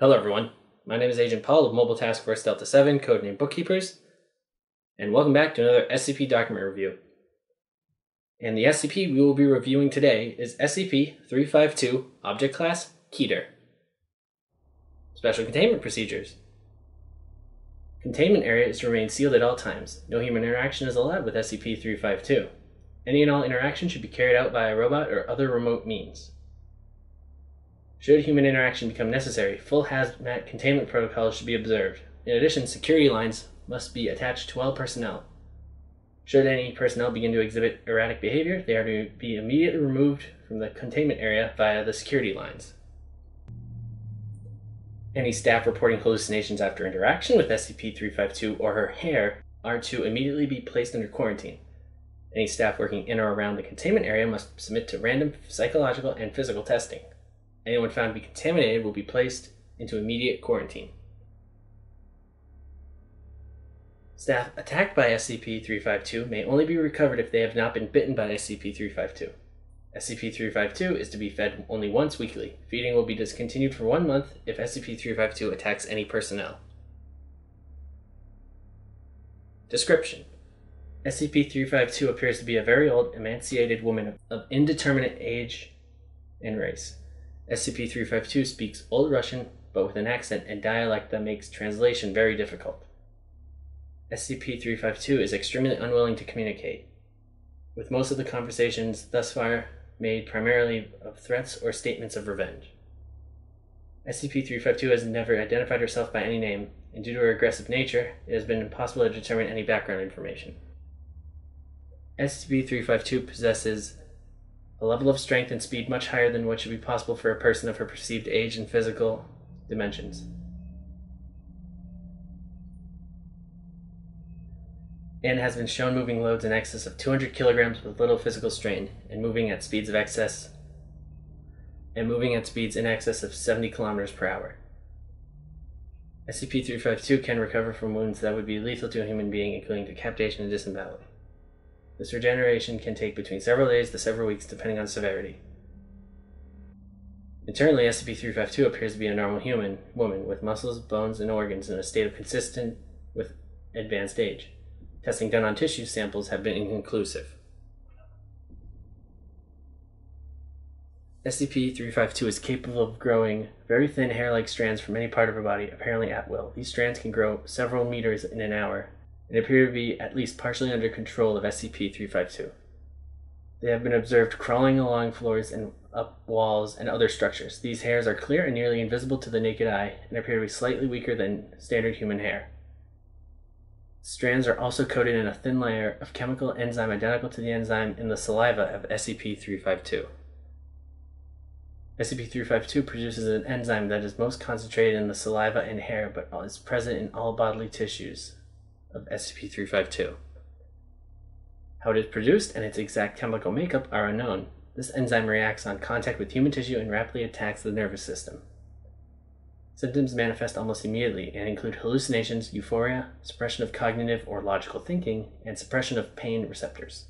Hello everyone, my name is Agent Paul of Mobile Task Force Delta 7, codenamed Bookkeepers, and welcome back to another SCP document review. And the SCP we will be reviewing today is SCP-352, Object Class, Keter. Special Containment Procedures. Containment area is to remain sealed at all times. No human interaction is allowed with SCP-352. Any and all interaction should be carried out by a robot or other remote means. Should human interaction become necessary, full hazmat containment protocols should be observed. In addition, security lines must be attached to all personnel. Should any personnel begin to exhibit erratic behavior, they are to be immediately removed from the containment area via the security lines. Any staff reporting hallucinations after interaction with SCP-352 or her hair are to immediately be placed under quarantine. Any staff working in or around the containment area must submit to random psychological and physical testing. Anyone found to be contaminated will be placed into immediate quarantine. Staff attacked by SCP-352 may only be recovered if they have not been bitten by SCP-352. SCP-352 is to be fed only once weekly. Feeding will be discontinued for 1 month if SCP-352 attacks any personnel. Description: SCP-352 appears to be a very old, emaciated woman of indeterminate age and race. SCP-352 speaks Old Russian, but with an accent and dialect that makes translation very difficult. SCP-352 is extremely unwilling to communicate, with most of the conversations thus far made primarily of threats or statements of revenge. SCP-352 has never identified herself by any name, and due to her aggressive nature, it has been impossible to determine any background information. SCP-352 possesses a level of strength and speed much higher than what should be possible for a person of her perceived age and physical dimensions, and has been shown moving loads in excess of 200 kilograms with little physical strain, and moving at speeds in excess of 70 kilometers per hour. SCP-352 can recover from wounds that would be lethal to a human being, including decapitation and disembowelment. This regeneration can take between several days to several weeks, depending on severity. Internally, SCP-352 appears to be a normal human woman with muscles, bones, and organs in a state of consistent with advanced age. Testing done on tissue samples have been inconclusive. SCP-352 is capable of growing very thin hair-like strands from any part of her body, apparently at will. These strands can grow several meters in an hour, and appear to be at least partially under control of SCP-352. They have been observed crawling along floors and up walls and other structures. These hairs are clear and nearly invisible to the naked eye, and appear to be slightly weaker than standard human hair. Strands are also coated in a thin layer of chemical enzyme identical to the enzyme in the saliva of SCP-352. SCP-352 produces an enzyme that is most concentrated in the saliva and hair, but is present in all bodily tissues of SCP-352. How it is produced and its exact chemical makeup are unknown. This enzyme reacts on contact with human tissue and rapidly attacks the nervous system. Symptoms manifest almost immediately and include hallucinations, euphoria, suppression of cognitive or logical thinking, and suppression of pain receptors.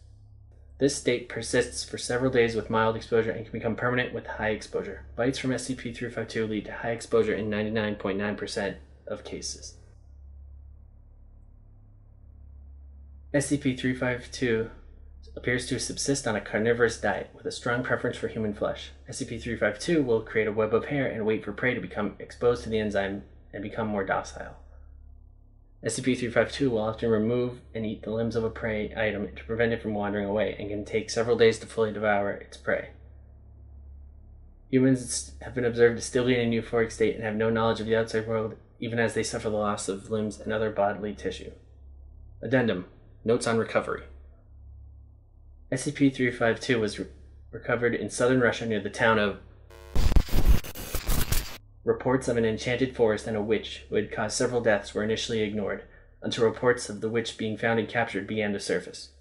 This state persists for several days with mild exposure and can become permanent with high exposure. Bites from SCP-352 lead to high exposure in 99.9% of cases. SCP-352 appears to subsist on a carnivorous diet with a strong preference for human flesh. SCP-352 will create a web of hair and wait for prey to become exposed to the enzyme and become more docile. SCP-352 will often remove and eat the limbs of a prey item to prevent it from wandering away, and can take several days to fully devour its prey. Humans have been observed to still be in a euphoric state and have no knowledge of the outside world, even as they suffer the loss of limbs and other bodily tissue. Addendum: Notes on recovery. SCP-352 was recovered in southern Russia near the town of. Reports of an enchanted forest and a witch who had caused several deaths were initially ignored, until reports of the witch being found and captured began to surface.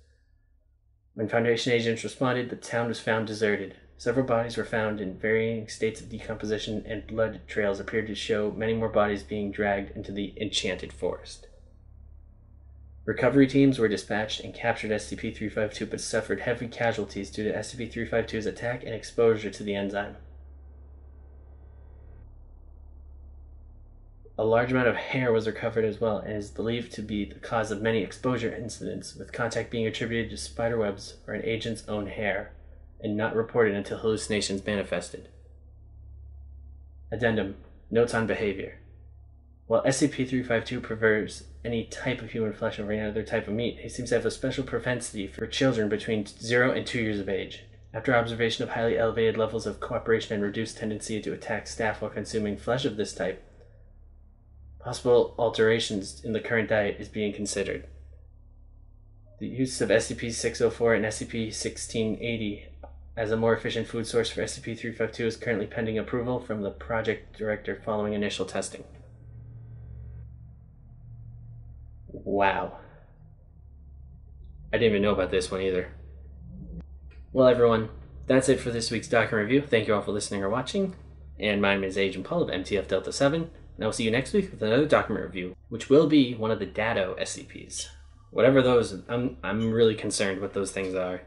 When Foundation agents responded, the town was found deserted. Several bodies were found in varying states of decomposition, and blood trails appeared to show many more bodies being dragged into the enchanted forest. Recovery teams were dispatched and captured SCP-352, but suffered heavy casualties due to SCP-352's attack and exposure to the enzyme. A large amount of hair was recovered as well, and is believed to be the cause of many exposure incidents, with contact being attributed to spiderwebs or an agent's own hair, and not reported until hallucinations manifested. Addendum. Notes on behavior. While SCP-352 prefers any type of human flesh over any other type of meat, he seems to have a special propensity for children between 0 and 2 years of age. After observation of highly elevated levels of cooperation and reduced tendency to attack staff while consuming flesh of this type, possible alterations in the current diet is being considered. The use of SCP-604 and SCP-1680 as a more efficient food source for SCP-352 is currently pending approval from the project director following initial testing. Wow. I didn't even know about this one either. Well, everyone, that's it for this week's document review. Thank you all for listening or watching. And my name is Agent Paul of MTF Delta 7. And I will see you next week with another document review, which will be one of the Dado SCPs. Whatever those, I'm really concerned what those things are.